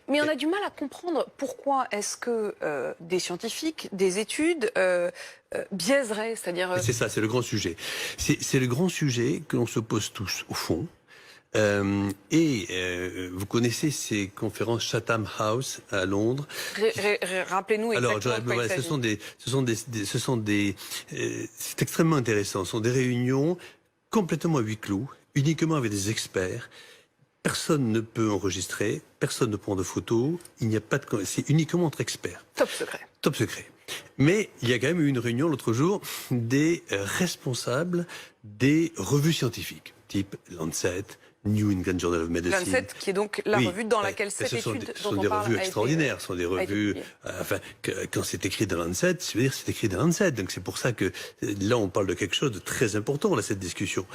Mais on a du mal à comprendre pourquoi est-ce que des scientifiques, des études biaiseraient, c'est-à-dire... C'est ça, c'est le grand sujet. C'est le grand sujet que l'on se pose tous, au fond. Vous connaissez ces conférences Chatham House à Londres. Rappelez-nous exactement de quoi il s'agit. C'est extrêmement intéressant. Ce sont des réunions complètement à huis clos, uniquement avec des experts. Personne ne peut enregistrer, personne ne prend de photos. Il n'y a pas de, c'est uniquement entre experts. Top secret. Top secret. Mais il y a quand même eu une réunion l'autre jour des responsables des revues scientifiques, type Lancet, New England Journal of Medicine. Lancet, qui est donc la revue dans laquelle cette étude dont on parle. Ce sont des revues extraordinaires, ce sont des revues... quand c'est écrit dans Lancet, ça veut dire c'est écrit dans Lancet. Donc c'est pour ça que là, on parle de quelque chose de très important, là, cette discussion.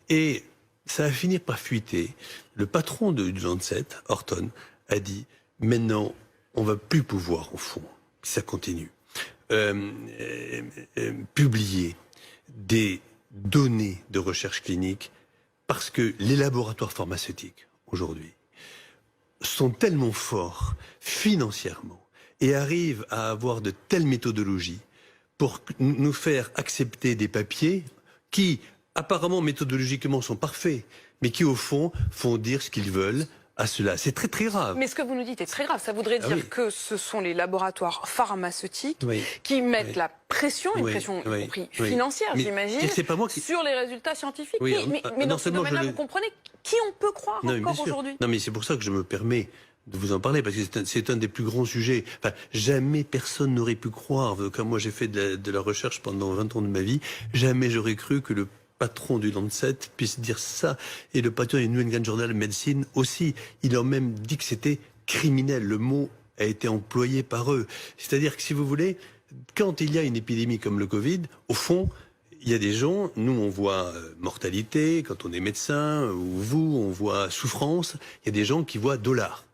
Et ça a fini par fuiter. Le patron du Lancet, Horton, a dit « Maintenant, on va plus pouvoir, au fond, si ça continue, publier des données de recherche clinique parce que les laboratoires pharmaceutiques, aujourd'hui, sont tellement forts financièrement et arrivent à avoir de telles méthodologies pour nous faire accepter des papiers qui, apparemment, méthodologiquement, sont parfaits, mais qui, au fond, font dire ce qu'ils veulent à cela. C'est très, très grave. Mais ce que vous nous dites est très grave. Ça voudrait dire que ce sont les laboratoires pharmaceutiques qui mettent la pression, une pression y compris financière, j'imagine, sur les résultats scientifiques. Mais dans ce domaine-là, vous comprenez qui on peut croire encore aujourd'hui? Non, mais c'est pour ça que je me permets de vous en parler, parce que c'est un des plus grands sujets. Enfin, jamais personne n'aurait pu croire, comme moi j'ai fait de la recherche pendant 20 ans de ma vie, jamais j'aurais cru que le patron du Lancet puisse dire ça, et le patron du New England Journal of Medicine aussi. Il a même dit que c'était criminel. Le mot a été employé par eux. C'est-à-dire que, si vous voulez, quand il y a une épidémie comme le Covid, au fond, il y a des gens, nous on voit mortalité, quand on est médecin, ou vous, on voit souffrance, il y a des gens qui voient dollars.